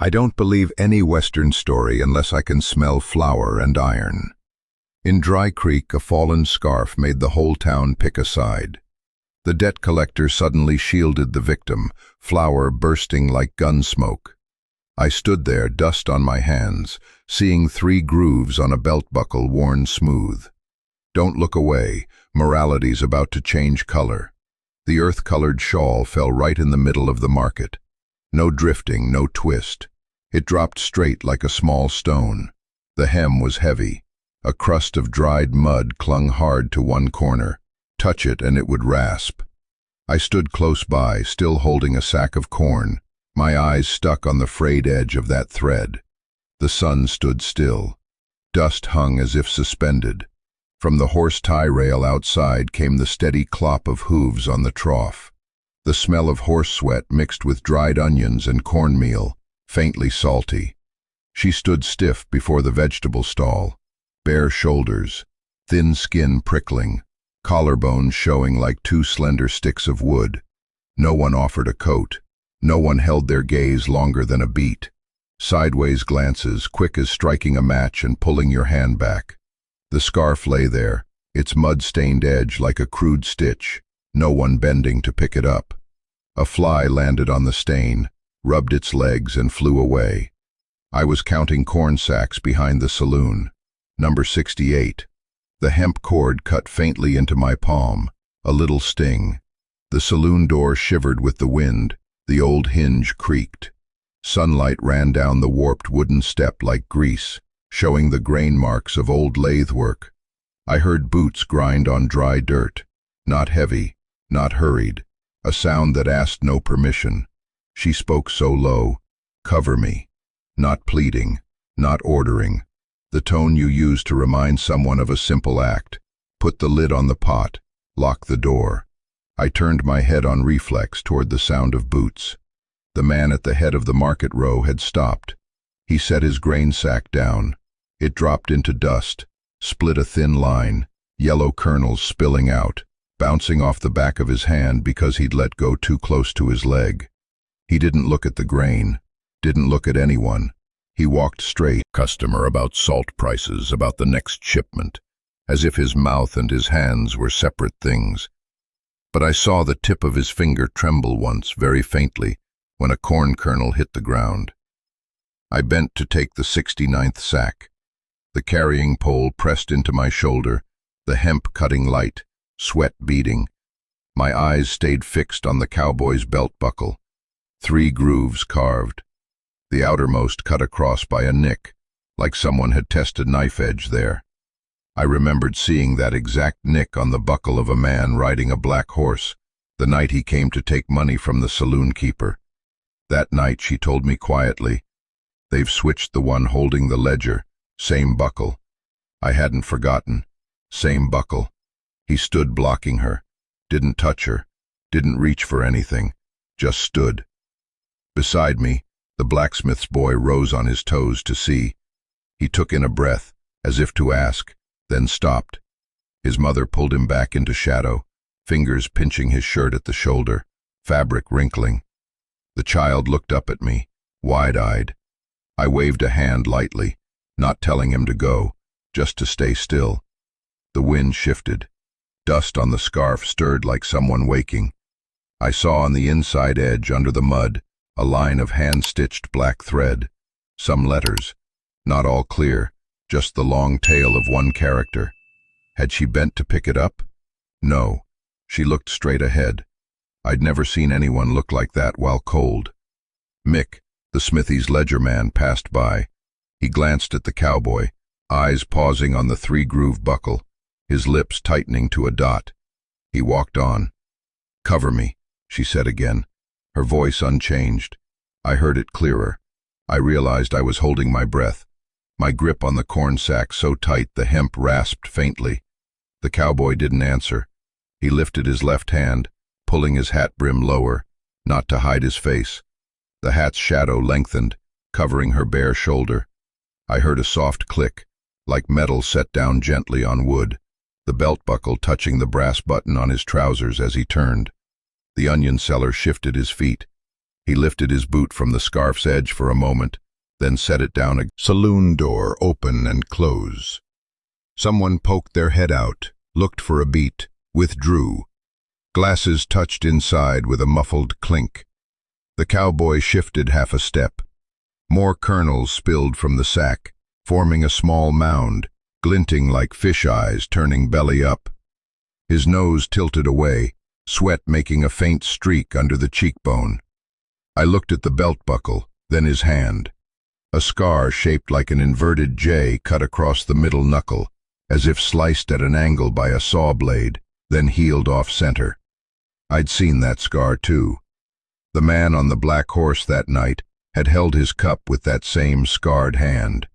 I don't believe any Western story unless I can smell flour and iron. In Dry Creek, a fallen scarf made the whole town pick a side. The debt collector suddenly shielded the victim, flour bursting like gun smoke. I stood there, dust on my hands, seeing 3 grooves on a belt buckle worn smooth. Don't look away, morality's about to change color. The earth-colored shawl fell right in the middle of the market. No drifting, no twist. It dropped straight like a small stone. The hem was heavy. A crust of dried mud clung hard to one corner. Touch it and it would rasp. I stood close by, still holding a sack of corn, my eyes stuck on the frayed edge of that thread. The sun stood still. Dust hung as if suspended. From the horse tie rail outside came the steady clop of hooves on the trough. The smell of horse sweat mixed with dried onions and cornmeal, faintly salty. She stood stiff before the vegetable stall, bare shoulders, thin skin prickling, collarbones showing like 2 slender sticks of wood. No one offered a coat. No one held their gaze longer than a beat. Sideways glances, quick as striking a match and pulling your hand back. The scarf lay there, its mud-stained edge like a crude stitch, no one bending to pick it up. A fly landed on the stain, rubbed its legs and flew away. I was counting corn sacks behind the saloon. Number 68. The hemp cord cut faintly into my palm, a little sting. The saloon door shivered with the wind, the old hinge creaked. Sunlight ran down the warped wooden step like grease, showing the grain marks of old lathe work. I heard boots grind on dry dirt, not heavy, not hurried, a sound that asked no permission. She spoke so low, "Cover me," not pleading, not ordering. The tone you use to remind someone of a simple act. Put the lid on the pot, lock the door. I turned my head on reflex toward the sound of boots. The man at the head of the market row had stopped. He set his grain sack down. It dropped into dust, split a thin line, yellow kernels spilling out, bouncing off the back of his hand because he'd let go too close to his leg. He didn't look at the grain, didn't look at anyone. He walked straight, customer about salt prices, about the next shipment, as if his mouth and his hands were separate things. But I saw the tip of his finger tremble once, very faintly, when a corn kernel hit the ground. I bent to take the 69th sack. The carrying pole pressed into my shoulder, the hemp cutting light, sweat beading. My eyes stayed fixed on the cowboy's belt buckle. 3 grooves carved. The outermost cut across by a nick, like someone had tested knife edge there. I remembered seeing that exact nick on the buckle of a man riding a black horse, the night he came to take money from the saloon keeper. That night she told me quietly, "They've switched the one holding the ledger, same buckle." I hadn't forgotten. Same buckle. He stood blocking her, didn't touch her, didn't reach for anything, just stood. Beside me, the blacksmith's boy rose on his toes to see. He took in a breath, as if to ask, then stopped. His mother pulled him back into shadow, fingers pinching his shirt at the shoulder, fabric wrinkling. The child looked up at me, wide-eyed. I waved a hand lightly, not telling him to go, just to stay still. The wind shifted. Dust on the scarf stirred like someone waking. I saw on the inside edge, under the mud, a line of hand-stitched black thread. Some letters, not all clear, just the long tail of one character. Had she bent to pick it up? No. She looked straight ahead. I'd never seen anyone look like that while cold. Mick, the smithy's ledger man, passed by. He glanced at the cowboy, eyes pausing on the 3-groove buckle, his lips tightening to a dot. He walked on. "Cover me," she said again, her voice unchanged. I heard it clearer. I realized I was holding my breath, my grip on the corn sack so tight the hemp rasped faintly. The cowboy didn't answer. He lifted his left hand, pulling his hat brim lower, not to hide his face. The hat's shadow lengthened, covering her bare shoulder. I heard a soft click, like metal set down gently on wood, the belt buckle touching the brass button on his trousers as he turned. The onion seller shifted his feet. He lifted his boot from the scarf's edge for a moment, then set it down. A saloon door open and close. Someone poked their head out, looked for a beat, withdrew. Glasses touched inside with a muffled clink. The cowboy shifted half a step. More kernels spilled from the sack, forming a small mound, glinting like fish eyes turning belly up. His nose tilted away, sweat making a faint streak under the cheekbone. I looked at the belt buckle, then his hand. A scar shaped like an inverted J cut across the middle knuckle, as if sliced at an angle by a saw blade, then healed off center. I'd seen that scar too. The man on the black horse that night had held his cup with that same scarred hand.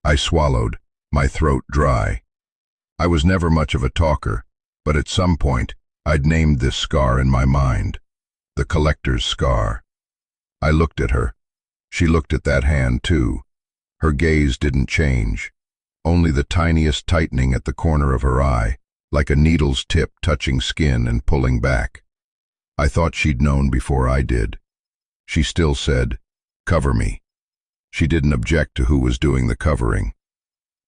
I swallowed, my throat dry. I was never much of a talker, but at some point I'd named this scar in my mind. The collector's scar. I looked at her. She looked at that hand too. Her gaze didn't change, only the tiniest tightening at the corner of her eye, like a needle's tip touching skin and pulling back. I thought she'd known before I did. She still said, "Cover me." She didn't object to who was doing the covering.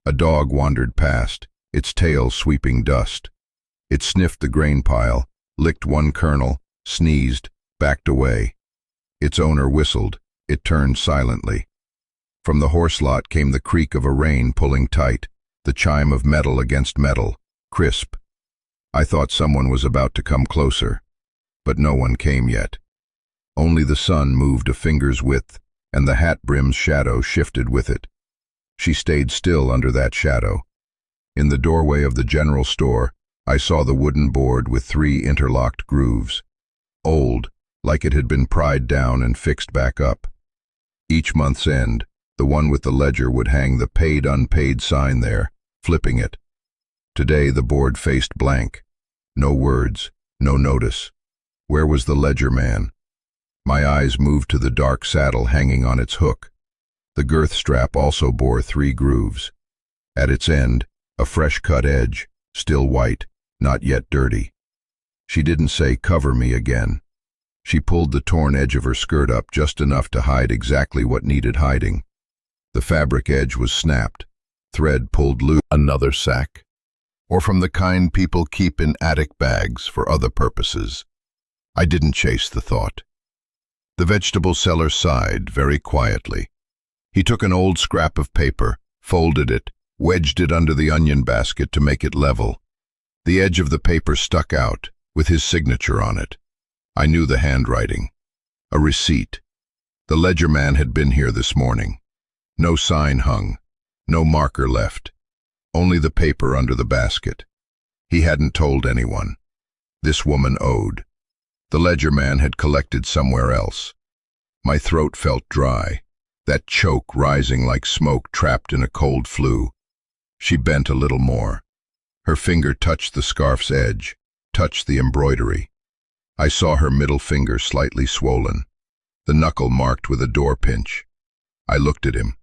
A dog wandered past, its tail sweeping dust. It sniffed the grain pile, licked one kernel, sneezed, backed away. Its owner whistled. It turned silently. From the horse lot came the creak of a rein pulling tight, the chime of metal against metal, crisp. I thought someone was about to come closer, but no one came yet. Only the sun moved a finger's width, and the hat brim's shadow shifted with it. She stayed still under that shadow. In the doorway of the general store, I saw the wooden board with 3 interlocked grooves. Old, like it had been pried down and fixed back up. Each month's end, the one with the ledger would hang the paid-unpaid sign there, flipping it. Today the board faced blank. No words, no notice. Where was the ledger man? My eyes moved to the dark saddle hanging on its hook. The girth strap also bore 3 grooves. At its end, a fresh-cut edge, still white, not yet dirty. She didn't say, "Cover me" again. She pulled the torn edge of her skirt up just enough to hide exactly what needed hiding. The fabric edge was snapped, thread pulled loose. Another sack, or from the kind people keep in attic bags for other purposes. I didn't chase the thought. The vegetable seller sighed very quietly. He took an old scrap of paper, folded it, wedged it under the onion basket to make it level. The edge of the paper stuck out, with his signature on it. I knew the handwriting. A receipt. The ledger man had been here this morning. No sign hung, no marker left, only the paper under the basket. He hadn't told anyone. This woman owed. The ledger man had collected somewhere else. My throat felt dry, that choke rising like smoke trapped in a cold flue. She bent a little more. Her finger touched the scarf's edge, touched the embroidery. I saw her middle finger slightly swollen, the knuckle marked with a door pinch. I looked at him.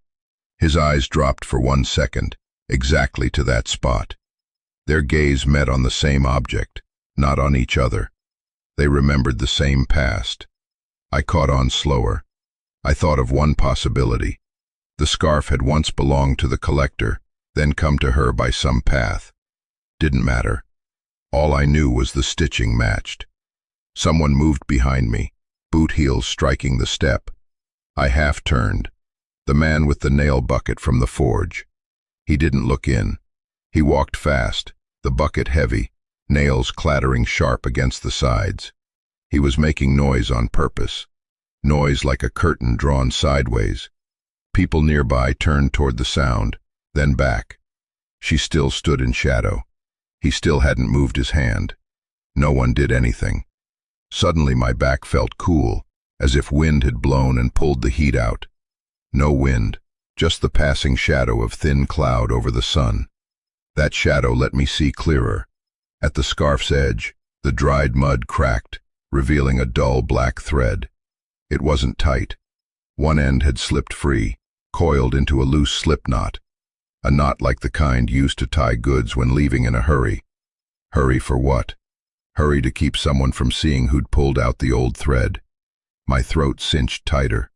His eyes dropped for 1 second, exactly to that spot. Their gaze met on the same object, not on each other. They remembered the same past. I caught on slower. I thought of one possibility. The scarf had once belonged to the collector, then come to her by some path. Didn't matter. All I knew was the stitching matched. Someone moved behind me, boot heels striking the step. I half-turned. The man with the nail bucket from the forge. He didn't look in. He walked fast, the bucket heavy, nails clattering sharp against the sides. He was making noise on purpose. Noise like a curtain drawn sideways. People nearby turned toward the sound, then back. She still stood in shadow. He still hadn't moved his hand. No one did anything. Suddenly my back felt cool, as if wind had blown and pulled the heat out. No wind, just the passing shadow of thin cloud over the sun. That shadow let me see clearer. At the scarf's edge, the dried mud cracked, revealing a dull black thread. It wasn't tight. One end had slipped free, coiled into a loose slip knot. A knot like the kind used to tie goods when leaving in a hurry. Hurry for what? Hurry to keep someone from seeing who'd pulled out the old thread. My throat cinched tighter.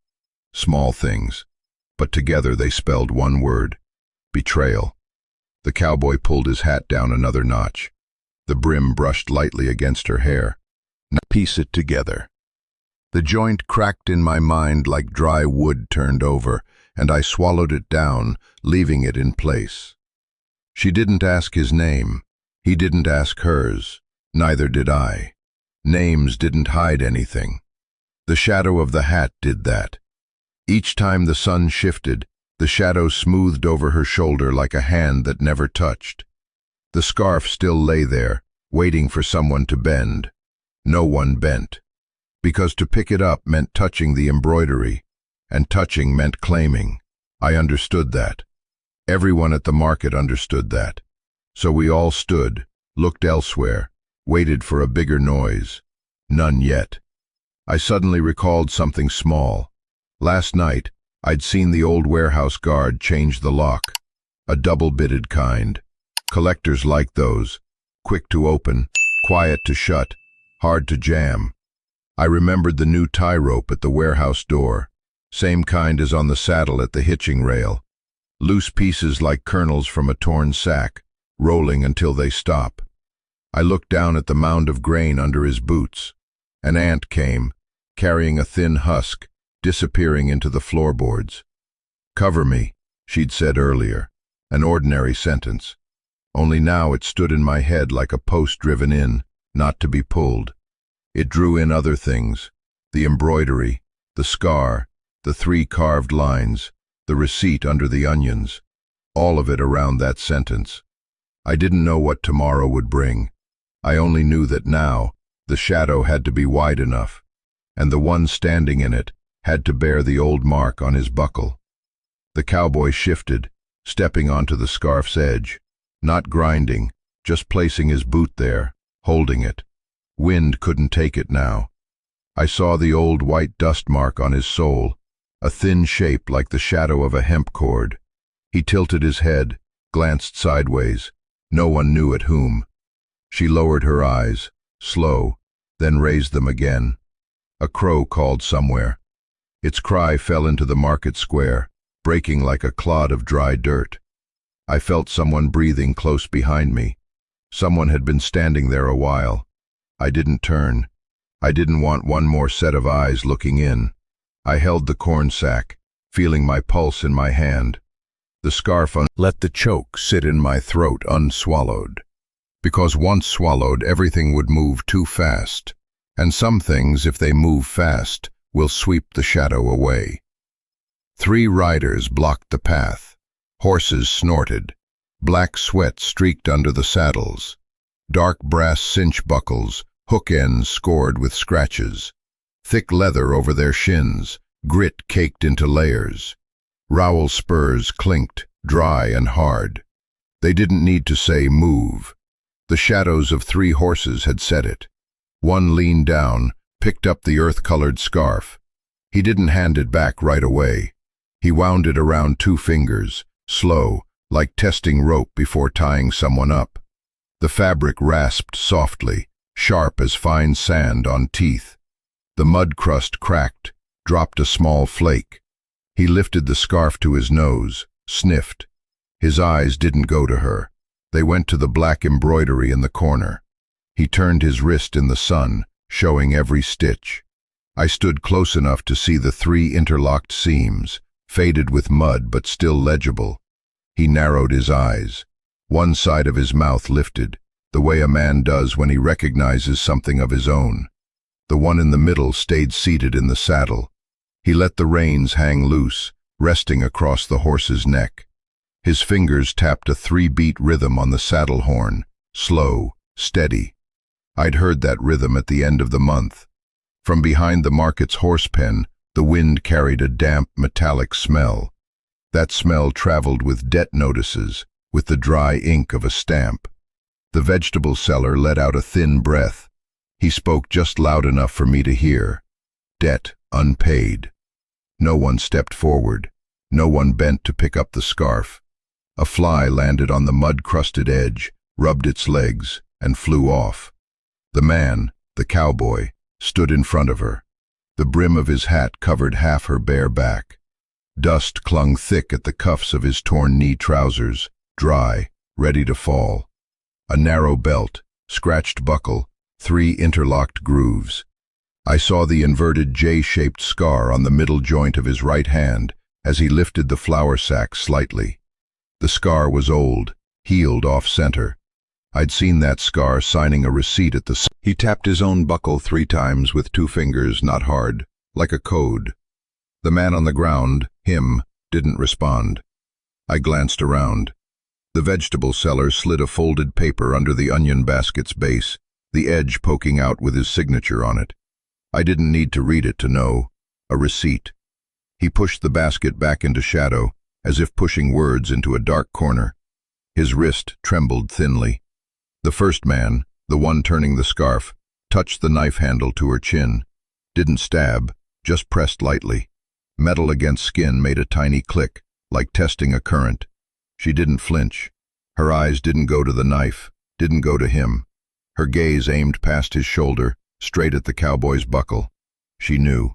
Small things, but together they spelled one word: betrayal. The cowboy pulled his hat down another notch. The brim brushed lightly against her hair. Now piece it together. The joint cracked in my mind like dry wood turned over, and I swallowed it down, leaving it in place. She didn't ask his name. He didn't ask hers. Neither did I. Names didn't hide anything. The shadow of the hat did that. Each time the sun shifted, the shadow smoothed over her shoulder like a hand that never touched. The scarf still lay there, waiting for someone to bend. No one bent, because to pick it up meant touching the embroidery, and touching meant claiming. I understood that. Everyone at the market understood that. So we all stood, looked elsewhere, waited for a bigger noise. None yet. I suddenly recalled something small. Last night, I'd seen the old warehouse guard change the lock. A double-bitted kind. Collectors like those. Quick to open, quiet to shut, hard to jam. I remembered the new tie rope at the warehouse door. Same kind as on the saddle at the hitching rail. Loose pieces like kernels from a torn sack, rolling until they stop. I looked down at the mound of grain under his boots. An ant came, carrying a thin husk, disappearing into the floorboards. "Cover me," she'd said earlier. An ordinary sentence. Only now it stood in my head like a post driven in, not to be pulled. It drew in other things: the embroidery, the scar, the 3 carved lines, the receipt under the onions. All of it around that sentence. I didn't know what tomorrow would bring. I only knew that now, the shadow had to be wide enough, and the one standing in it had to bear the old mark on his buckle. The cowboy shifted, stepping onto the scarf's edge, not grinding, just placing his boot there, holding it. Wind couldn't take it now. I saw the old white dust mark on his sole, a thin shape like the shadow of a hemp cord. He tilted his head, glanced sideways, no one knew at whom. She lowered her eyes, slow, then raised them again. A crow called somewhere. Its cry fell into the market square, breaking like a clod of dry dirt. I felt someone breathing close behind me. Someone had been standing there a while. I didn't turn. I didn't want one more set of eyes looking in. I held the corn sack, feeling my pulse in my hand. The scarf let the choke sit in my throat unswallowed. Because once swallowed, everything would move too fast. And some things, if they move fast, will sweep the shadow away. 3 riders blocked the path. Horses snorted. Black sweat streaked under the saddles. Dark brass cinch buckles, hook ends scored with scratches. Thick leather over their shins, grit caked into layers. Rowel spurs clinked, dry and hard. They didn't need to say move. The shadows of 3 horses had said it. One leaned down, picked up the earth-colored scarf. He didn't hand it back right away. He wound it around 2 fingers, slow, like testing rope before tying someone up. The fabric rasped softly, sharp as fine sand on teeth. The mud crust cracked, dropped a small flake. He lifted the scarf to his nose, sniffed. His eyes didn't go to her. They went to the black embroidery in the corner. He turned his wrist in the sun, showing every stitch. I stood close enough to see the 3 interlocked seams, faded with mud but still legible. He narrowed his eyes. One side of his mouth lifted, the way a man does when he recognizes something of his own. The one in the middle stayed seated in the saddle. He let the reins hang loose, resting across the horse's neck. His fingers tapped a 3-beat rhythm on the saddle horn, slow, steady. I'd heard that rhythm at the end of the month. From behind the market's horse pen, the wind carried a damp, metallic smell. That smell traveled with debt notices, with the dry ink of a stamp. The vegetable seller let out a thin breath. He spoke just loud enough for me to hear. Debt unpaid. No one stepped forward. No one bent to pick up the scarf. A fly landed on the mud-crusted edge, rubbed its legs, and flew off. The man, the cowboy, stood in front of her. The brim of his hat covered half her bare back. Dust clung thick at the cuffs of his torn knee trousers, dry, ready to fall. A narrow belt, scratched buckle, 3 interlocked grooves. I saw the inverted J-shaped scar on the middle joint of his right hand as he lifted the flour sack slightly. The scar was old, healed off-center. I'd seen that scar signing a receipt at the... He tapped his own buckle 3 times with 2 fingers, not hard, like a code. The man on the ground, him, didn't respond. I glanced around. The vegetable seller slid a folded paper under the onion basket's base, the edge poking out with his signature on it. I didn't need to read it to know. A receipt. He pushed the basket back into shadow, as if pushing words into a dark corner. His wrist trembled thinly. The first man, the one turning the scarf, touched the knife handle to her chin. Didn't stab, just pressed lightly. Metal against skin made a tiny click, like testing a current. She didn't flinch. Her eyes didn't go to the knife, didn't go to him. Her gaze aimed past his shoulder, straight at the cowboy's buckle. She knew.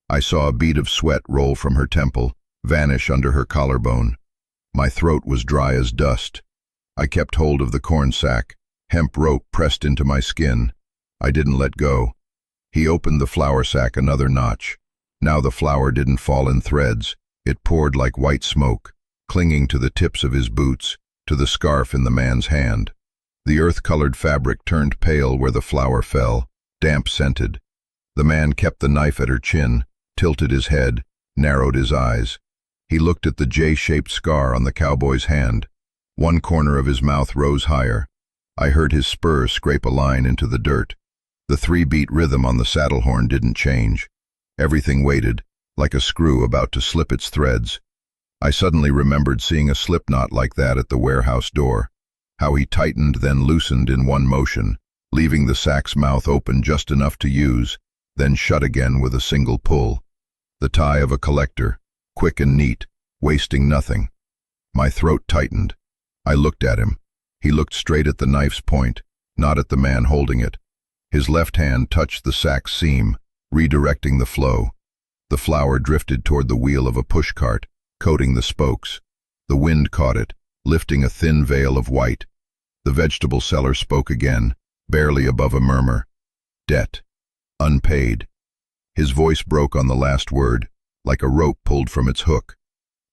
I saw a bead of sweat roll from her temple, vanish under her collarbone. My throat was dry as dust. I kept hold of the corn sack, hemp rope pressed into my skin. I didn't let go. He opened the flour sack another notch. Now the flour didn't fall in threads. It poured like white smoke, clinging to the tips of his boots, to the scarf in the man's hand. The earth-colored fabric turned pale where the flour fell, damp-scented. The man kept the knife at her chin, tilted his head, narrowed his eyes. He looked at the J-shaped scar on the cowboy's hand. One corner of his mouth rose higher. I heard his spur scrape a line into the dirt. The 3-beat rhythm on the saddle horn didn't change. Everything waited, like a screw about to slip its threads. I suddenly remembered seeing a slip knot like that at the warehouse door. How he tightened then loosened in one motion, leaving the sack's mouth open just enough to use, then shut again with a single pull. The tie of a collector, quick and neat, wasting nothing. My throat tightened. I looked at him. He looked straight at the knife's point, not at the man holding it. His left hand touched the sack's seam, redirecting the flow. The flour drifted toward the wheel of a pushcart, coating the spokes. The wind caught it, lifting a thin veil of white. The vegetable seller spoke again, barely above a murmur. Debt. Unpaid. His voice broke on the last word, like a rope pulled from its hook.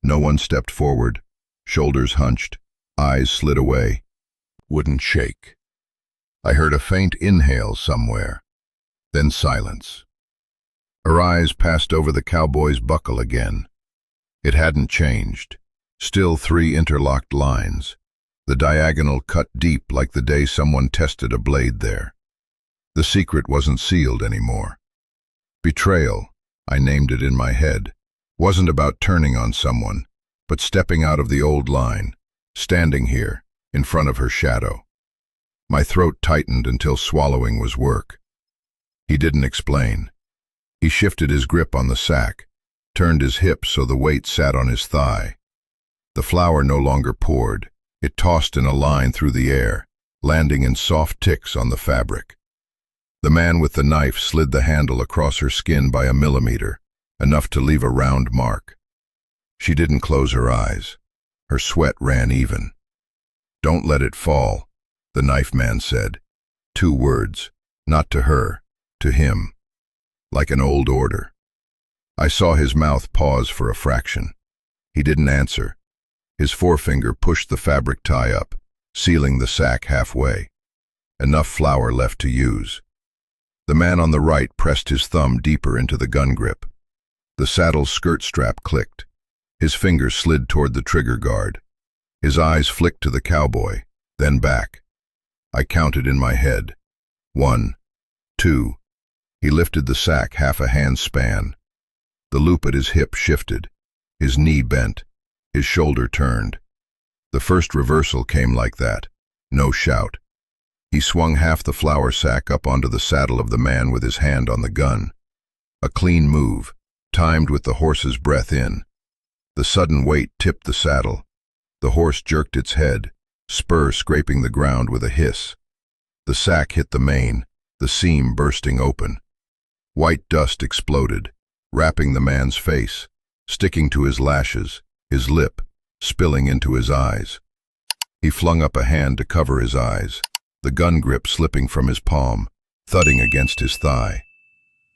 No one stepped forward. Shoulders hunched, eyes slid away. Wouldn't shake. I heard a faint inhale somewhere, then silence. Her eyes passed over the cowboy's buckle again. It hadn't changed. Still 3 interlocked lines. The diagonal cut deep like the day someone tested a blade there. The secret wasn't sealed anymore. Betrayal, I named it in my head, wasn't about turning on someone, but stepping out of the old line, standing here, in front of her shadow. My throat tightened until swallowing was work. He didn't explain. He shifted his grip on the sack, turned his hip so the weight sat on his thigh. The flour no longer poured. It tossed in a line through the air, landing in soft ticks on the fabric. The man with the knife slid the handle across her skin by a millimeter, enough to leave a round mark. She didn't close her eyes. Her sweat ran even. "Don't let it fall," the knife man said. 2 words, not to her, to him, like an old order. I saw his mouth pause for a fraction. He didn't answer. His forefinger pushed the fabric tie up, sealing the sack halfway. Enough flour left to use. The man on the right pressed his thumb deeper into the gun grip. The saddle's skirt strap clicked. His fingers slid toward the trigger guard. His eyes flicked to the cowboy, then back. I counted in my head. 1, 2. He lifted the sack half a hand span. The loop at his hip shifted. His knee bent. His shoulder turned. The first reversal came like that. No shout. He swung half the flour sack up onto the saddle of the man with his hand on the gun. A clean move, timed with the horse's breath in. The sudden weight tipped the saddle. The horse jerked its head, spur scraping the ground with a hiss. The sack hit the mane, the seam bursting open. White dust exploded, wrapping the man's face, sticking to his lashes, his lip, spilling into his eyes. He flung up a hand to cover his eyes, the gun grip slipping from his palm, thudding against his thigh.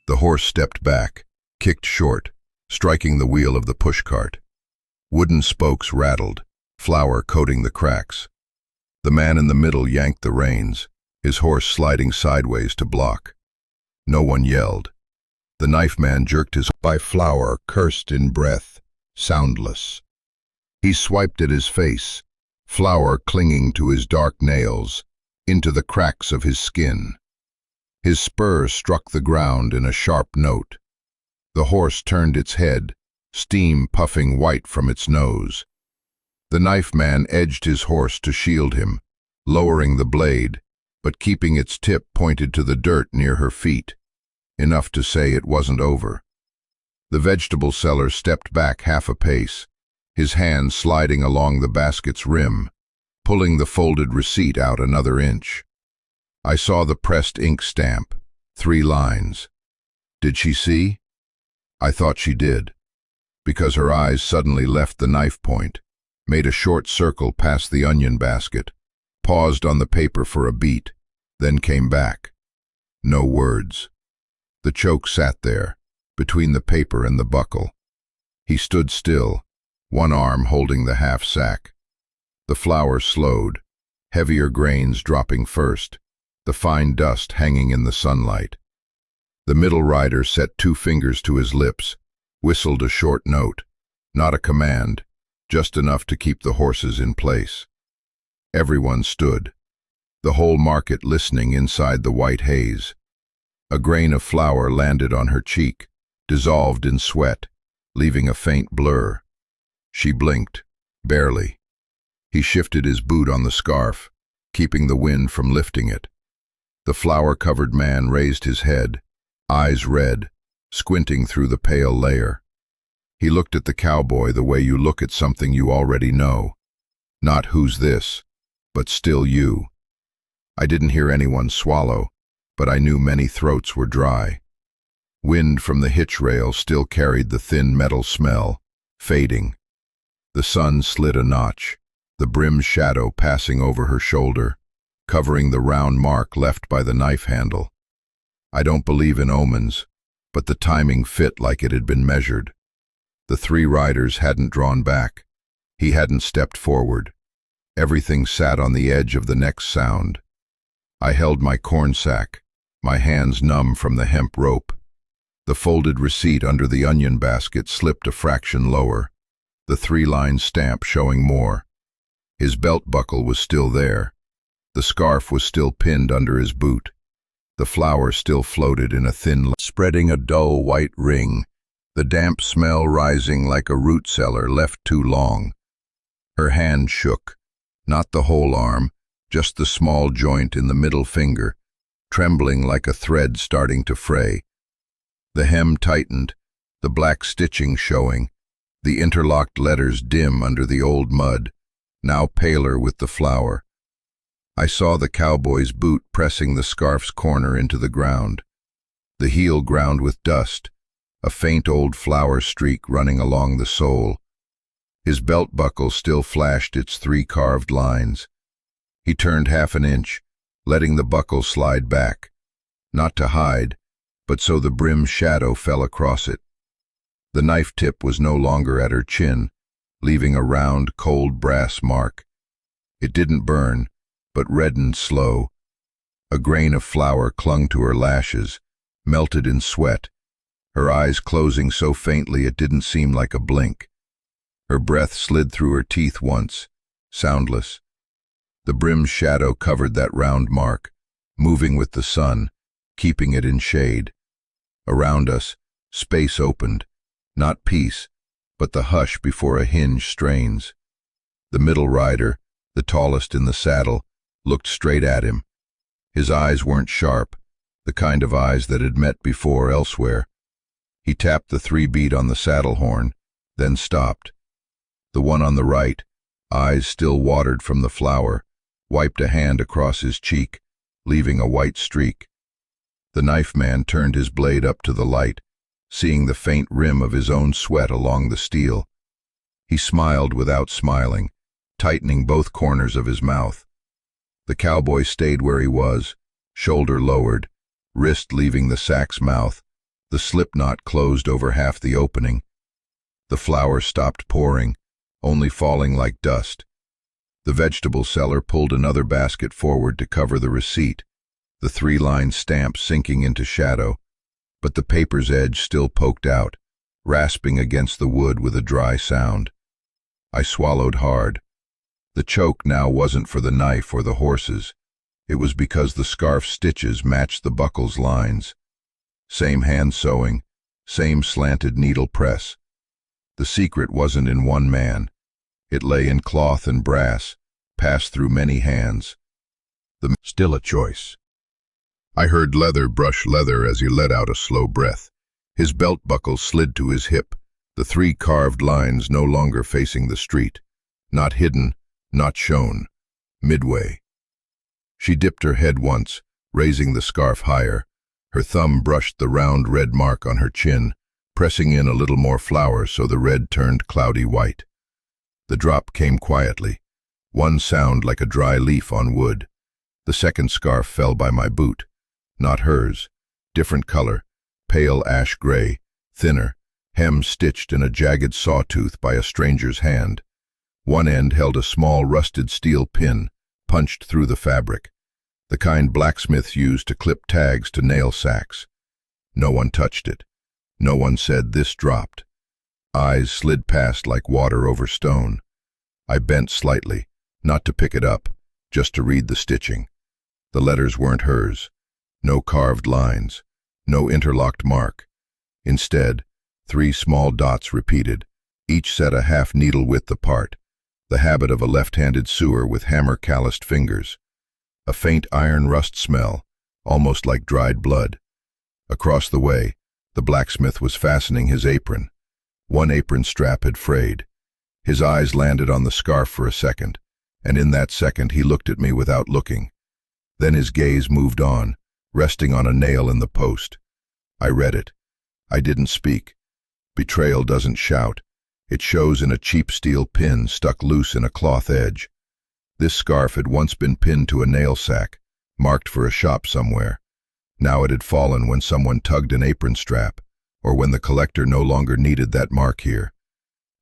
The horse stepped back, kicked short, striking the wheel of the pushcart. Wooden spokes rattled, flour coating the cracks. The man in the middle yanked the reins, his horse sliding sideways to block. No one yelled. The knife man jerked his by flour, cursed in breath, soundless. He swiped at his face, flour clinging to his dark nails, into the cracks of his skin. His spur struck the ground in a sharp note. The horse turned its head, steam puffing white from its nose. The knife man edged his horse to shield him, lowering the blade, but keeping its tip pointed to the dirt near her feet, enough to say it wasn't over. The vegetable seller stepped back half a pace, his hand sliding along the basket's rim, pulling the folded receipt out another inch. I saw the pressed ink stamp, 3 lines. Did she see? I thought she did, because her eyes suddenly left the knife point, made a short circle past the onion basket, paused on the paper for a beat, then came back. No words. The choke sat there, between the paper and the buckle. He stood still, one arm holding the half-sack. The flour slowed, heavier grains dropping first, the fine dust hanging in the sunlight. The middle rider set 2 fingers to his lips, whistled a short note, not a command, just enough to keep the horses in place. Everyone stood, the whole market listening inside the white haze. A grain of flour landed on her cheek, dissolved in sweat, leaving a faint blur. She blinked, barely. He shifted his boot on the scarf, keeping the wind from lifting it. The flour-covered man raised his head, eyes red, squinting through the pale layer. He looked at the cowboy the way you look at something you already know. Not who's this, but still you. I didn't hear anyone swallow, but I knew many throats were dry. Wind from the hitch rail still carried the thin metal smell, fading. The sun slid a notch, the brim's shadow passing over her shoulder, covering the round mark left by the knife handle. I don't believe in omens, but the timing fit like it had been measured. The 3 riders hadn't drawn back. He hadn't stepped forward. Everything sat on the edge of the next sound. I held my corn sack, my hands numb from the hemp rope. The folded receipt under the onion basket slipped a fraction lower, the 3-line stamp showing more. His belt buckle was still there. The scarf was still pinned under his boot. The flour still floated in a thin line, spreading a dull white ring, the damp smell rising like a root cellar left too long. Her hand shook, not the whole arm, just the small joint in the middle finger, trembling like a thread starting to fray. The hem tightened, the black stitching showing, the interlocked letters dim under the old mud, now paler with the flour. I saw the cowboy's boot pressing the scarf's corner into the ground. The heel ground with dust, a faint old flour streak running along the sole. His belt buckle still flashed its 3 carved lines. He turned half an inch, letting the buckle slide back, not to hide, but so the brim's shadow fell across it. The knife tip was no longer at her chin, leaving a round, cold brass mark. It didn't burn, but reddened slow. A grain of flour clung to her lashes, melted in sweat, her eyes closing so faintly it didn't seem like a blink. Her breath slid through her teeth once, soundless. The brim's shadow covered that round mark, moving with the sun, keeping it in shade. Around us, space opened, not peace, but the hush before a hinge strains. The middle rider, the tallest in the saddle, looked straight at him. His eyes weren't sharp, the kind of eyes that had met before elsewhere. He tapped the 3-beat on the saddle horn, then stopped. The one on the right, eyes still watered from the flour, wiped a hand across his cheek, leaving a white streak. The knife man turned his blade up to the light, seeing the faint rim of his own sweat along the steel. He smiled without smiling, tightening both corners of his mouth. The cowboy stayed where he was, shoulder lowered, wrist leaving the sack's mouth. The slip knot closed over half the opening. The flour stopped pouring, only falling like dust. The vegetable seller pulled another basket forward to cover the receipt, the three-line stamp sinking into shadow, but the paper's edge still poked out, rasping against the wood with a dry sound. I swallowed hard. The choke now wasn't for the knife or the horses. It was because the scarf stitches matched the buckle's lines. Same hand sewing, same slanted needle press. The secret wasn't in one man. It lay in cloth and brass, passed through many hands. Still a choice. I heard leather brush leather as he let out a slow breath. His belt buckle slid to his hip, the three carved lines no longer facing the street. Not hidden, not shown. Midway. She dipped her head once, raising the scarf higher. Her thumb brushed the round red mark on her chin, pressing in a little more flour so the red turned cloudy white. The drop came quietly, one sound like a dry leaf on wood. The second scarf fell by my boot. Not hers. Different color, pale ash gray, thinner, hem stitched in a jagged sawtooth by a stranger's hand. One end held a small rusted steel pin, punched through the fabric, the kind blacksmiths used to clip tags to nail sacks. No one touched it. No one said this dropped. Eyes slid past like water over stone. I bent slightly, not to pick it up, just to read the stitching. The letters weren't hers. No carved lines, no interlocked mark. Instead, 3 small dots repeated, each set a half needle width apart, the habit of a left-handed sewer with hammer-calloused fingers. A faint iron rust smell, almost like dried blood. Across the way, the blacksmith was fastening his apron. One apron strap had frayed. His eyes landed on the scarf for a second, and in that second he looked at me without looking. Then his gaze moved on, resting on a nail in the post. I read it. I didn't speak. Betrayal doesn't shout. It shows in a cheap steel pin stuck loose in a cloth edge. This scarf had once been pinned to a nail sack, marked for a shop somewhere. Now it had fallen when someone tugged an apron strap, or when the collector no longer needed that mark here.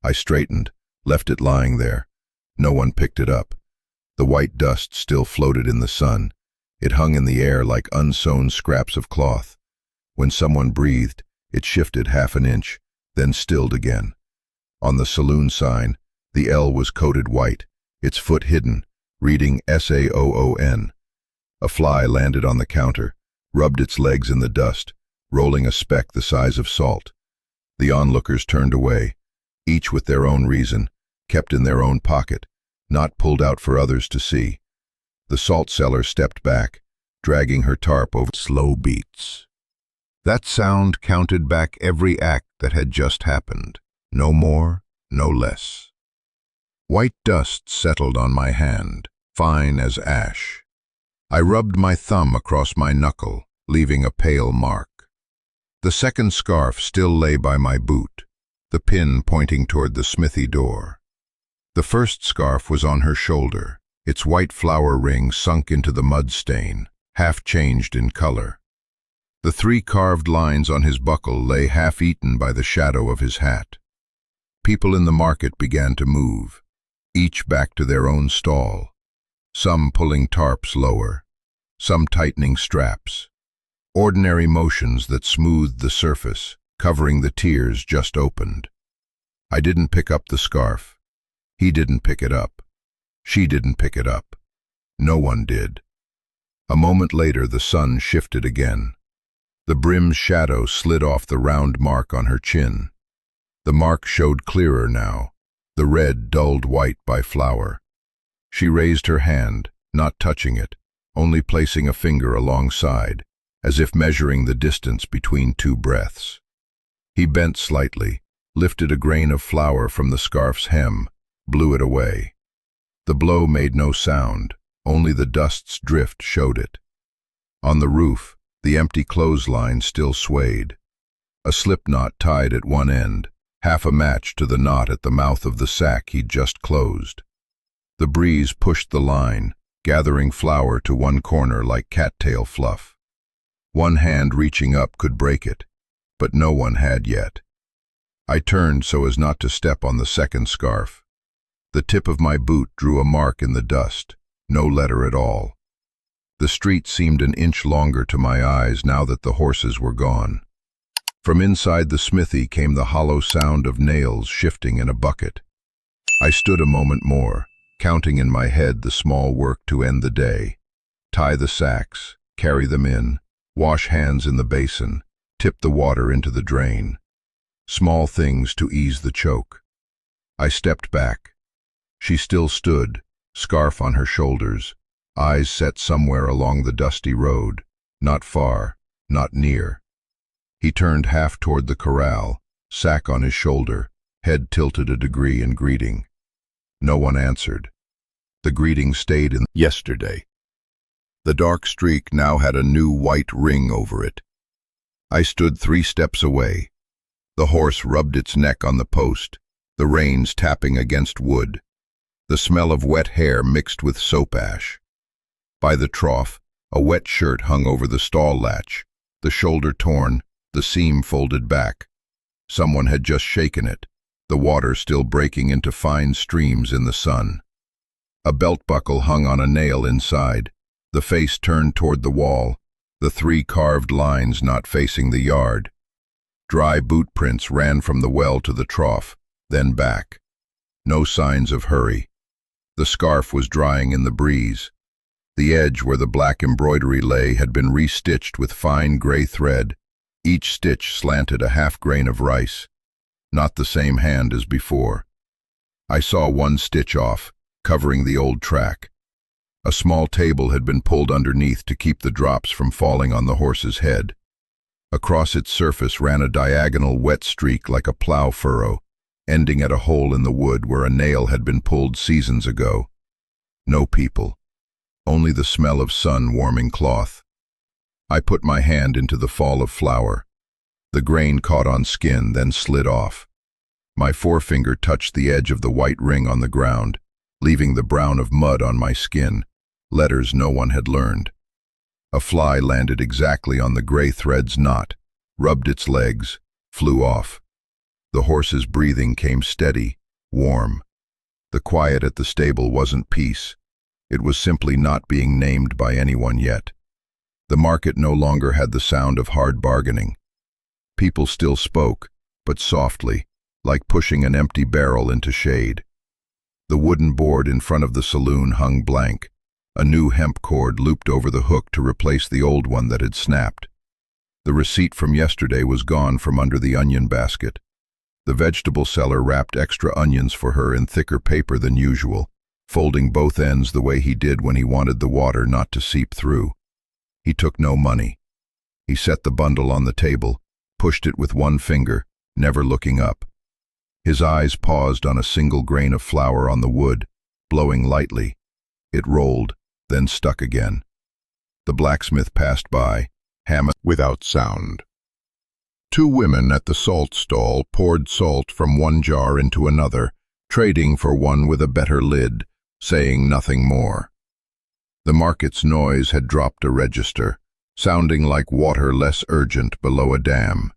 I straightened, left it lying there. No one picked it up. The white dust still floated in the sun. It hung in the air like unsewn scraps of cloth. When someone breathed, it shifted half an inch, then stilled again. On the saloon sign, the L was coated white, its foot hidden, reading SAOON. A fly landed on the counter, rubbed its legs in the dust, rolling a speck the size of salt. The onlookers turned away, each with their own reason, kept in their own pocket, not pulled out for others to see. The salt seller stepped back, dragging her tarp over slow beats. That sound counted back every act that had just happened, no more, no less. White dust settled on my hand, fine as ash. I rubbed my thumb across my knuckle, leaving a pale mark. The second scarf still lay by my boot, the pin pointing toward the smithy door. The first scarf was on her shoulder, its white flower ring sunk into the mud stain, half changed in color. The 3 carved lines on his buckle lay half-eaten by the shadow of his hat. People in the market began to move, each back to their own stall, some pulling tarps lower, some tightening straps. Ordinary motions that smoothed the surface, covering the tears just opened. I didn't pick up the scarf. He didn't pick it up. She didn't pick it up. No one did. A moment later, the sun shifted again. The brim's shadow slid off the round mark on her chin. The mark showed clearer now, the red dulled white by flour. She raised her hand, not touching it, only placing a finger alongside, as if measuring the distance between 2 breaths. He bent slightly, lifted a grain of flour from the scarf's hem, blew it away. The blow made no sound, only the dust's drift showed it. On the roof, The empty clothesline still swayed. A slip knot tied at one end, half a match to the knot at the mouth of the sack he'd just closed. The breeze pushed the line, gathering flour to one corner like cattail fluff. One hand reaching up could break it, but no one had yet. I turned so as not to step on the second scarf. The tip of my boot drew a mark in the dust, no letter at all. The street seemed an inch longer to my eyes now that the horses were gone. From inside the smithy came the hollow sound of nails shifting in a bucket. I stood a moment more, counting in my head the small work to end the day. Tie the sacks, carry them in, wash hands in the basin, tip the water into the drain. Small things to ease the choke. I stepped back. She still stood, scarf on her shoulders, eyes set somewhere along the dusty road, not far, not near. He turned half toward the corral, sack on his shoulder, head tilted a degree in greeting. No one answered. The greeting stayed in yesterday. The dark streak now had a new white ring over it. I stood 3 steps away. The horse rubbed its neck on the post, the reins tapping against wood. The smell of wet hair mixed with soap ash. By the trough, a wet shirt hung over the stall latch, the shoulder torn, the seam folded back. Someone had just shaken it, the water still breaking into fine streams in the sun. A belt buckle hung on a nail inside, the face turned toward the wall, the 3 carved lines not facing the yard. Dry boot prints ran from the well to the trough, then back. No signs of hurry. The scarf was drying in the breeze. The edge where the black embroidery lay had been restitched with fine gray thread. Each stitch slanted a half grain of rice. Not the same hand as before. I saw one stitch off, covering the old track. A small table had been pulled underneath to keep the drops from falling on the horse's head. Across its surface ran a diagonal wet streak like a plow furrow, ending at a hole in the wood where a nail had been pulled seasons ago. No people. Only the smell of sun-warming cloth. I put my hand into the fall of flour. The grain caught on skin, then slid off. My forefinger touched the edge of the white ring on the ground, leaving the brown of mud on my skin, letters no one had learned. A fly landed exactly on the gray thread's knot, rubbed its legs, flew off. The horse's breathing came steady, warm. The quiet at the stable wasn't peace. It was simply not being named by anyone yet. The market no longer had the sound of hard bargaining. People still spoke, but softly, like pushing an empty barrel into shade. The wooden board in front of the saloon hung blank. A new hemp cord looped over the hook to replace the old one that had snapped. The receipt from yesterday was gone from under the onion basket. The vegetable seller wrapped extra onions for her in thicker paper than usual, folding both ends the way he did when he wanted the water not to seep through. He took no money. He set the bundle on the table, pushed it with one finger, never looking up. His eyes paused on a single grain of flour on the wood, blowing lightly. It rolled, then stuck again. The blacksmith passed by, hammer without sound. 2 women at the salt stall poured salt from one jar into another, trading for one with a better lid, saying nothing more. The market's noise had dropped a register, sounding like water less urgent below a dam.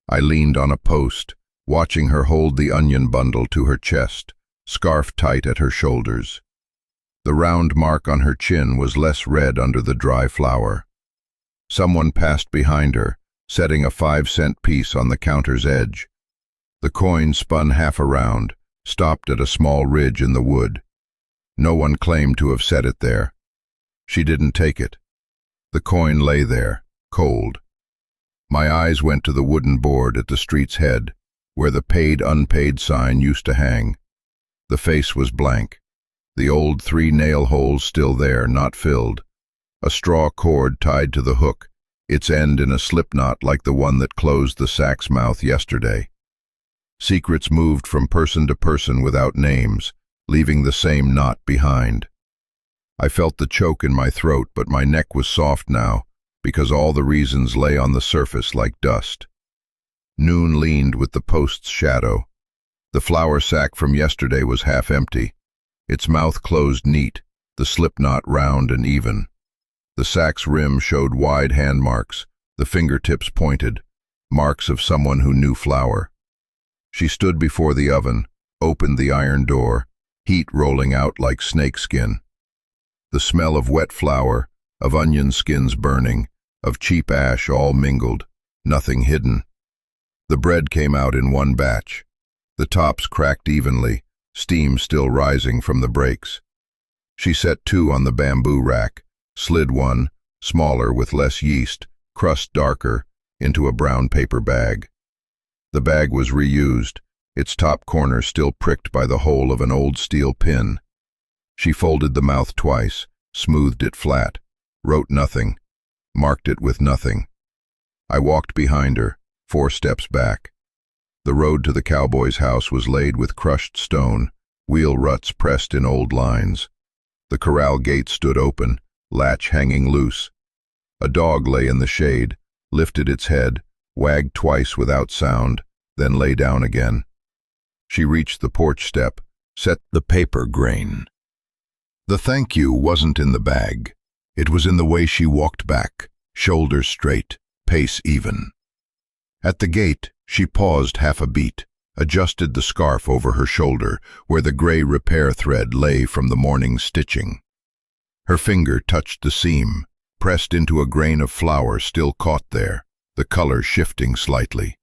I leaned on a post, watching her hold the onion bundle to her chest, scarf tight at her shoulders. The round mark on her chin was less red under the dry flour. Someone passed behind her, setting a 5-cent piece on the counter's edge. The coin spun half around, stopped at a small ridge in the wood. No one claimed to have set it there. She didn't take it. The coin lay there, cold. My eyes went to the wooden board at the street's head, where the paid-unpaid sign used to hang. The face was blank. The old 3 nail holes still there, not filled. A straw cord tied to the hook, its end in a slipknot like the one that closed the sack's mouth yesterday. Secrets moved from person to person without names, leaving the same knot behind. I felt the choke in my throat, but my neck was soft now, because all the reasons lay on the surface like dust. Noon leaned with the post's shadow. The flour sack from yesterday was half empty, its mouth closed neat, the slipknot round and even. The sack's rim showed wide hand marks, the fingertips pointed, marks of someone who knew flour. She stood before the oven, opened the iron door, heat rolling out like snakeskin. The smell of wet flour, of onion skins burning, of cheap ash all mingled, nothing hidden. The bread came out in one batch. The tops cracked evenly, steam still rising from the breaks. She set two on the bamboo rack, slid one, smaller with less yeast, crust darker, into a brown paper bag. The bag was reused, its top corner still pricked by the hole of an old steel pin. She folded the mouth twice, smoothed it flat, wrote nothing, marked it with nothing. I walked behind her, 4 steps back. The road to the cowboy's house was laid with crushed stone, wheel ruts pressed in old lines. The corral gate stood open, latch hanging loose. A dog lay in the shade, lifted its head, wagged twice without sound, then lay down again. She reached the porch step, set the paper grain. The thank you wasn't in the bag. It was in the way she walked back, shoulders straight, pace even. At the gate, she paused half a beat, adjusted the scarf over her shoulder, where the gray repair thread lay from the morning's stitching. Her finger touched the seam, pressed into a grain of flour still caught there, the color shifting slightly.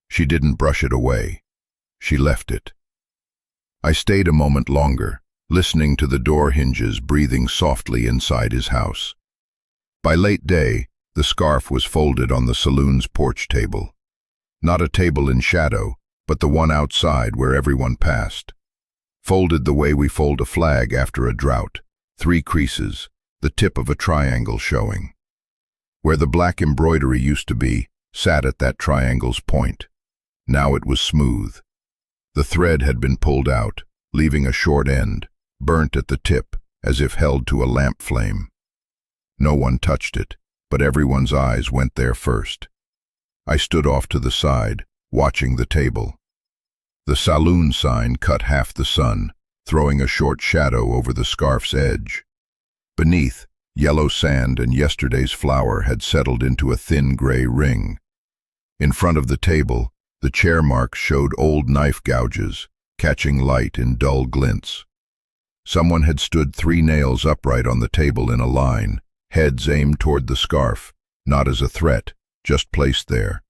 She didn't brush it away. She left it. I stayed a moment longer, listening to the door hinges breathing softly inside his house. By late day, the scarf was folded on the saloon's porch table. Not a table in shadow, but the one outside where everyone passed. Folded the way we fold a flag after a drought, 3 creases, the tip of a triangle showing. Where the black embroidery used to be, sat at that triangle's point. Now it was smooth. The thread had been pulled out, leaving a short end, burnt at the tip, as if held to a lamp flame. No one touched it, but everyone's eyes went there first. I stood off to the side, watching the table. The saloon sign cut half the sun, throwing a short shadow over the scarf's edge. Beneath, yellow sand and yesterday's flour had settled into a thin gray ring. In front of the table, the chair marks showed old knife gouges, catching light in dull glints. Someone had stood 3 nails upright on the table in a line, heads aimed toward the scarf, not as a threat, just placed there.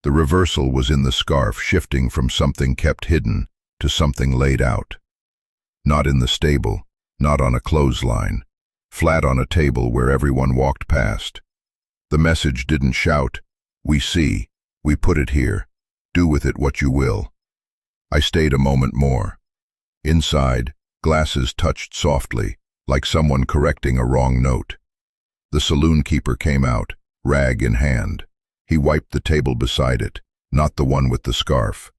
The reversal was in the scarf, shifting from something kept hidden to something laid out. Not in the stable, not on a clothesline, flat on a table where everyone walked past. The message didn't shout, "We see, we put it here, do with it what you will." I stayed a moment more. Inside, glasses touched softly, like someone correcting a wrong note. The saloon keeper came out, rag in hand. He wiped the table beside it, not the one with the scarf.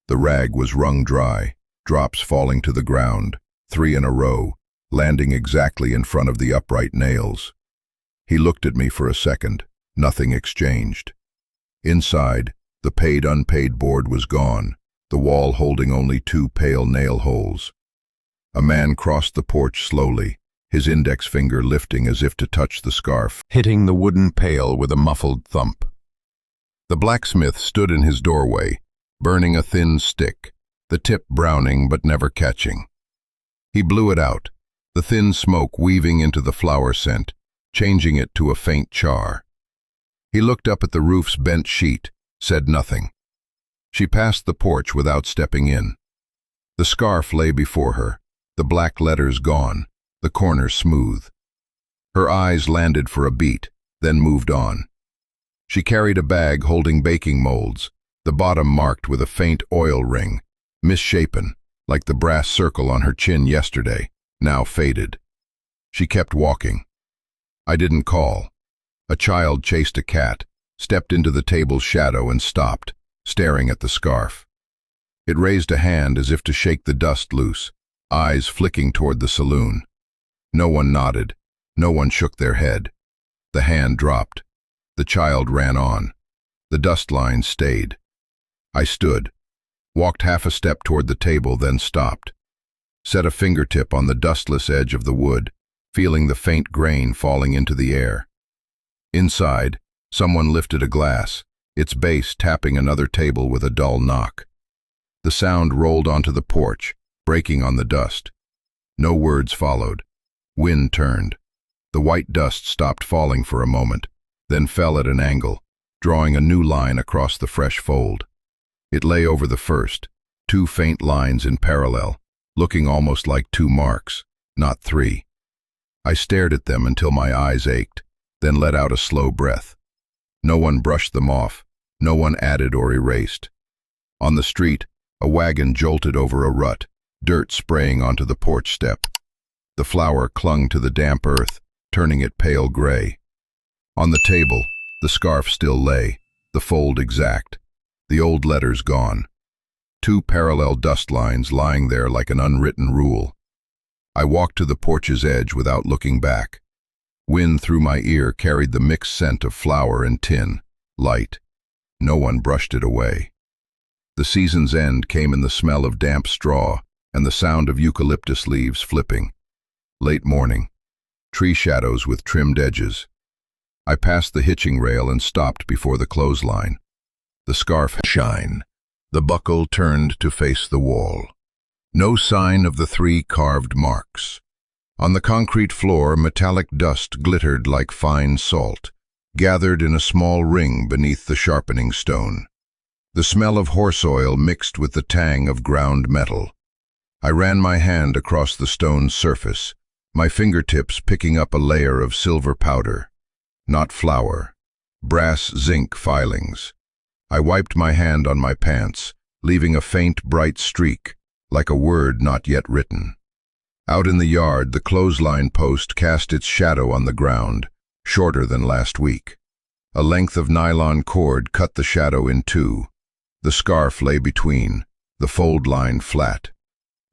The rag was wrung dry, drops falling to the ground, 3 in a row, landing exactly in front of the upright nails. He looked at me for a second, nothing exchanged. Inside, the paid-unpaid board was gone, the wall holding only 2 pale nail holes. A man crossed the porch slowly, his index finger lifting as if to touch the scarf, hitting the wooden pail with a muffled thump. The blacksmith stood in his doorway, burning a thin stick, the tip browning but never catching. He blew it out, the thin smoke weaving into the flour scent, changing it to a faint char. He looked up at the roof's bent sheet, said nothing. She passed the porch without stepping in. The scarf lay before her, the black letters gone, the corner smooth. Her eyes landed for a beat, then moved on. She carried a bag holding baking molds, the bottom marked with a faint oil ring, misshapen, like the brass circle on her chin yesterday, now faded. She kept walking. I didn't call. A child chased a cat, stepped into the table's shadow and stopped, staring at the scarf. It raised a hand as if to shake the dust loose, eyes flicking toward the saloon. No one nodded, no one shook their head. The hand dropped. The child ran on. The dust line stayed. I stood, walked half a step toward the table, then stopped. Set a fingertip on the dustless edge of the wood, feeling the faint grain falling into the air. Inside, someone lifted a glass, its base tapping another table with a dull knock. The sound rolled onto the porch, breaking on the dust. No words followed. Wind turned. The white dust stopped falling for a moment, then fell at an angle, drawing a new line across the fresh fold. It lay over the first, two faint lines in parallel, looking almost like two marks, not three. I stared at them until my eyes ached, then let out a slow breath. No one brushed them off, no one added or erased. On the street, a wagon jolted over a rut, dirt spraying onto the porch step. The flour clung to the damp earth, turning it pale gray. On the table, the scarf still lay, the fold exact, the old letters gone. Two parallel dust lines lying there like an unwritten rule. I walked to the porch's edge without looking back. Wind through my ear carried the mixed scent of flour and tin, light. No one brushed it away. The season's end came in the smell of damp straw and the sound of eucalyptus leaves flipping. Late morning, tree shadows with trimmed edges. I passed the hitching rail and stopped before the clothesline. The scarf shine. The buckle turned to face the wall. No sign of the three carved marks. On the concrete floor, metallic dust glittered like fine salt, gathered in a small ring beneath the sharpening stone. The smell of horse oil mixed with the tang of ground metal. I ran my hand across the stone's surface, my fingertips picking up a layer of silver powder. Not flour, brass zinc filings. I wiped my hand on my pants, leaving a faint, bright streak, like a word not yet written. Out in the yard, the clothesline post cast its shadow on the ground, shorter than last week. A length of nylon cord cut the shadow in two. The scarf lay between, the fold line flat.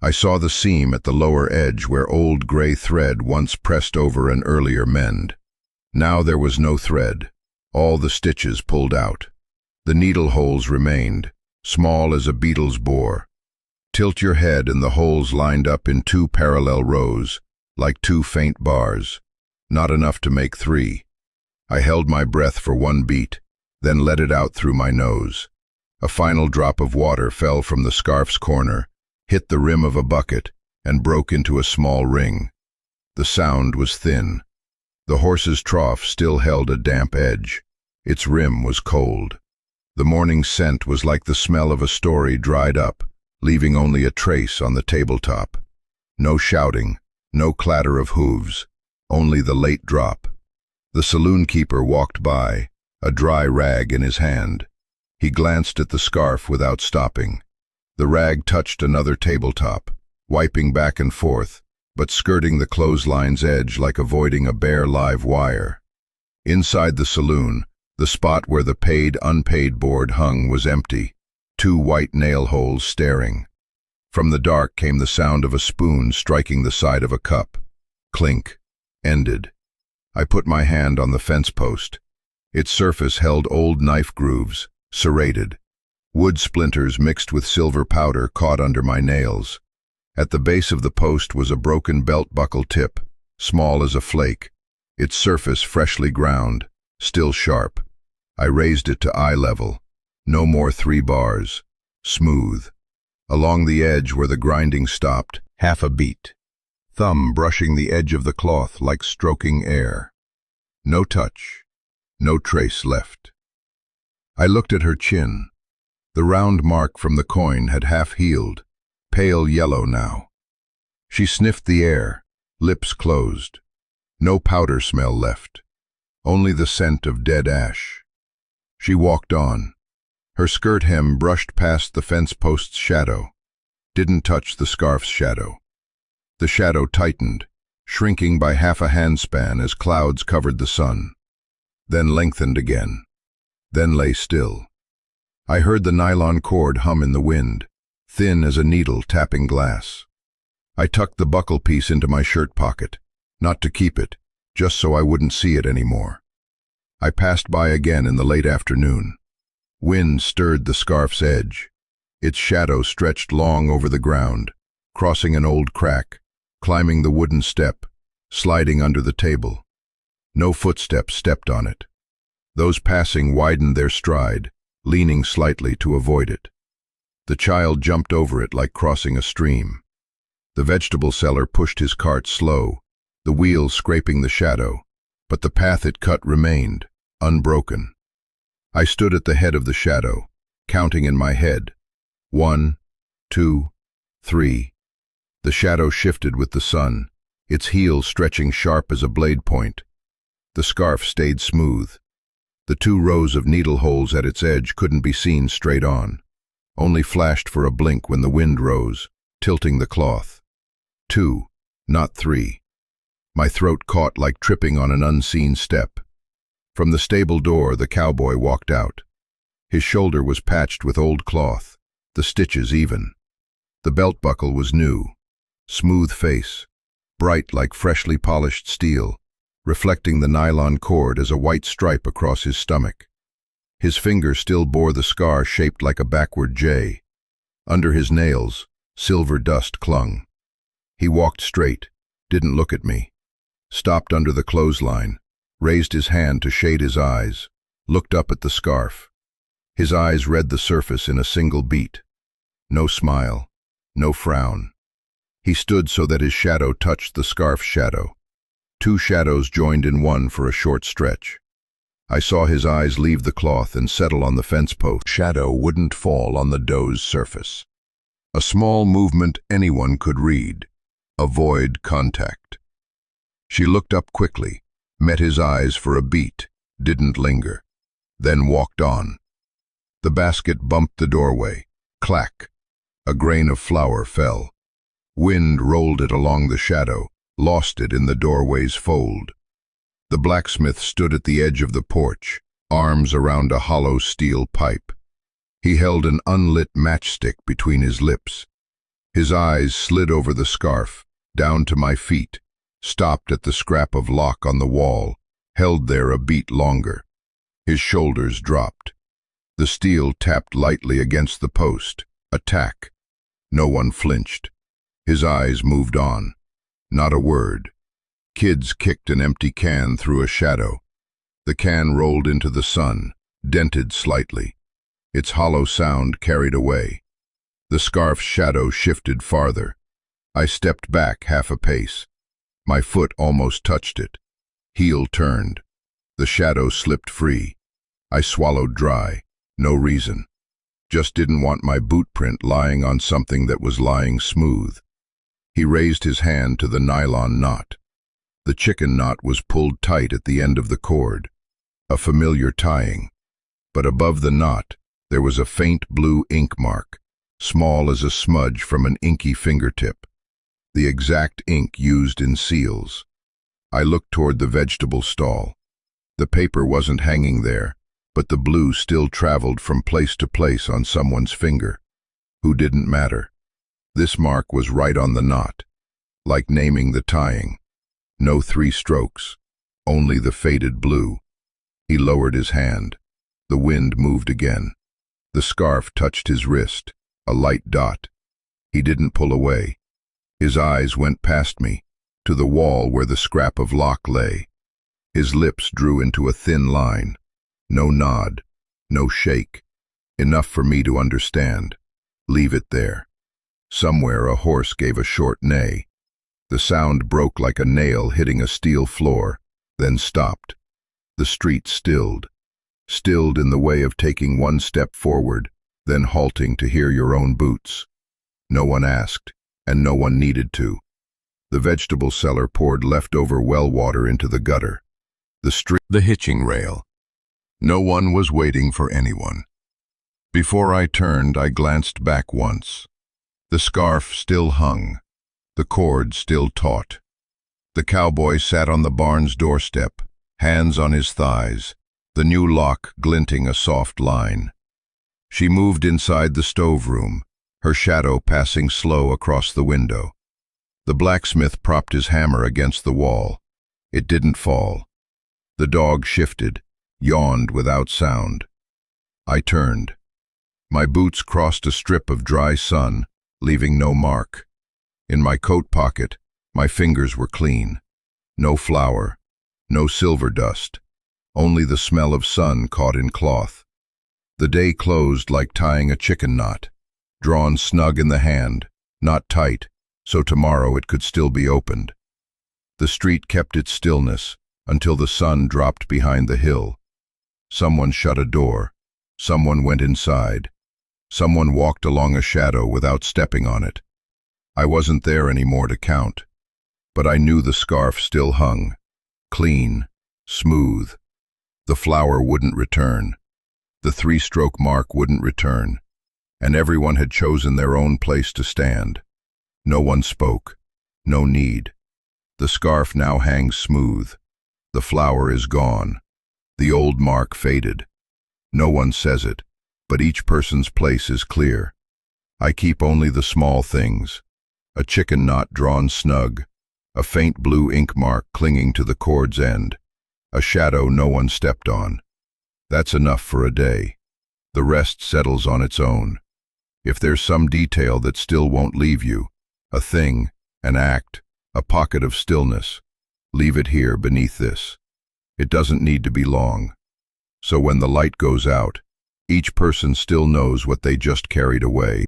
I saw the seam at the lower edge where old gray thread once pressed over an earlier mend. Now there was no thread, all the stitches pulled out. The needle holes remained, small as a beetle's bore. Tilt your head and the holes lined up in two parallel rows, like two faint bars. Not enough to make three. I held my breath for one beat, then let it out through my nose. A final drop of water fell from the scarf's corner, hit the rim of a bucket, and broke into a small ring. The sound was thin. The horse's trough still held a damp edge. Its rim was cold. The morning scent was like the smell of a story dried up, leaving only a trace on the tabletop. No shouting, no clatter of hooves, only the late drop. The saloon keeper walked by, a dry rag in his hand. He glanced at the scarf without stopping. The rag touched another tabletop, wiping back and forth, but skirting the clothesline's edge like avoiding a bare live wire. Inside the saloon, the spot where the paid-unpaid board hung was empty, two white nail holes staring. From the dark came the sound of a spoon striking the side of a cup. Clink. Ended. I put my hand on the fence post. Its surface held old knife grooves, serrated. Wood splinters mixed with silver powder caught under my nails. At the base of the post was a broken belt buckle tip, small as a flake, its surface freshly ground, still sharp. I raised it to eye level. No more 3 bars. Smooth. Along the edge where the grinding stopped, half a beat. Thumb brushing the edge of the cloth like stroking air. No touch. No trace left. I looked at her chin. The round mark from the coin had half healed, pale yellow now. She sniffed the air, lips closed. No powder smell left, only the scent of dead ash. She walked on. Her skirt hem brushed past the fence post's shadow, didn't touch the scarf's shadow. The shadow tightened, shrinking by half a handspan as clouds covered the sun, then lengthened again, then lay still. I heard the nylon cord hum in the wind, thin as a needle tapping glass. I tucked the buckle piece into my shirt pocket, not to keep it, just so I wouldn't see it anymore. I passed by again in the late afternoon. Wind stirred the scarf's edge. Its shadow stretched long over the ground, crossing an old crack, climbing the wooden step, sliding under the table. No footsteps stepped on it. Those passing widened their stride, leaning slightly to avoid it. The child jumped over it like crossing a stream. The vegetable seller pushed his cart slow, the wheels scraping the shadow, but the path it cut remained, unbroken. I stood at the head of the shadow, counting in my head. 1, 2, 3. The shadow shifted with the sun, its heel stretching sharp as a blade point. The scarf stayed smooth. The 2 rows of needle holes at its edge couldn't be seen straight on, only flashed for a blink when the wind rose, tilting the cloth. 2, not 3. My throat caught like tripping on an unseen step. From the stable door, the cowboy walked out. His shoulder was patched with old cloth, the stitches even. The belt buckle was new. Smooth face, bright like freshly polished steel, reflecting the nylon cord as a white stripe across his stomach. His finger still bore the scar shaped like a backward J. Under his nails, silver dust clung. He walked straight, didn't look at me, stopped under the clothesline, raised his hand to shade his eyes, looked up at the scarf. His eyes read the surface in a single beat. No smile, no frown. He stood so that his shadow touched the scarf's shadow. 2 shadows joined in one for a short stretch. I saw his eyes leave the cloth and settle on the fence post. Shadow wouldn't fall on the doe's surface. A small movement anyone could read. Avoid contact. She looked up quickly, met his eyes for a beat, didn't linger, then walked on. The basket bumped the doorway. Clack. A grain of flour fell. Wind rolled it along the shadow, lost it in the doorway's fold. The blacksmith stood at the edge of the porch, arms around a hollow steel pipe. He held an unlit matchstick between his lips. His eyes slid over the scarf, down to my feet, stopped at the scrap of lock on the wall, held there a beat longer. His shoulders dropped. The steel tapped lightly against the post. Attack. No one flinched. His eyes moved on. Not a word. Kids kicked an empty can through a shadow. The can rolled into the sun, dented slightly. Its hollow sound carried away. The scarf's shadow shifted farther. I stepped back half a pace. My foot almost touched it. Heel turned. The shadow slipped free. I swallowed dry. No reason. Just didn't want my boot print lying on something that was lying smooth. He raised his hand to the nylon knot. The chicken knot was pulled tight at the end of the cord. A familiar tying. But above the knot, there was a faint blue ink mark, small as a smudge from an inky fingertip. The exact ink used in seals. I looked toward the vegetable stall. The paper wasn't hanging there, but the blue still traveled from place to place on someone's finger. Who didn't matter. This mark was right on the knot, like naming the tying. No 3 strokes, only the faded blue. He lowered his hand. The wind moved again. The scarf touched his wrist, a light dot. He didn't pull away. His eyes went past me, to the wall where the scrap of lock lay. His lips drew into a thin line. No nod, no shake. Enough for me to understand. Leave it there. Somewhere a horse gave a short neigh. The sound broke like a nail hitting a steel floor, then stopped. The street stilled. Stilled in the way of taking 1 step forward, then halting to hear your own boots. No one asked, and no one needed to. The vegetable seller poured leftover well water into the gutter. The hitching rail. No one was waiting for anyone. Before I turned, I glanced back once. The scarf still hung, the cord still taut. The cowboy sat on the barn's doorstep, hands on his thighs, the new lock glinting a soft line. She moved inside the stove room, her shadow passing slow across the window. The blacksmith propped his hammer against the wall. It didn't fall. The dog shifted, yawned without sound. I turned. My boots crossed a strip of dry sun, leaving no mark. In my coat pocket, my fingers were clean. No flour, no silver dust, only the smell of sun caught in cloth. The day closed like tying a chicken knot, drawn snug in the hand, not tight, so tomorrow it could still be opened. The street kept its stillness until the sun dropped behind the hill. Someone shut a door. Someone went inside. Someone walked along a shadow without stepping on it. I wasn't there anymore to count, but I knew the scarf still hung, clean, smooth. The flower wouldn't return. The three-stroke mark wouldn't return, and everyone had chosen their own place to stand. No one spoke, no need. The scarf now hangs smooth. The flower is gone. The old mark faded. No one says it, but each person's place is clear. I keep only the small things: a chicken knot drawn snug, a faint blue ink mark clinging to the cord's end, a shadow no one stepped on. That's enough for a day. The rest settles on its own. If there's some detail that still won't leave you, a thing, an act, a pocket of stillness, leave it here beneath this. It doesn't need to be long. So when the light goes out, each person still knows what they just carried away.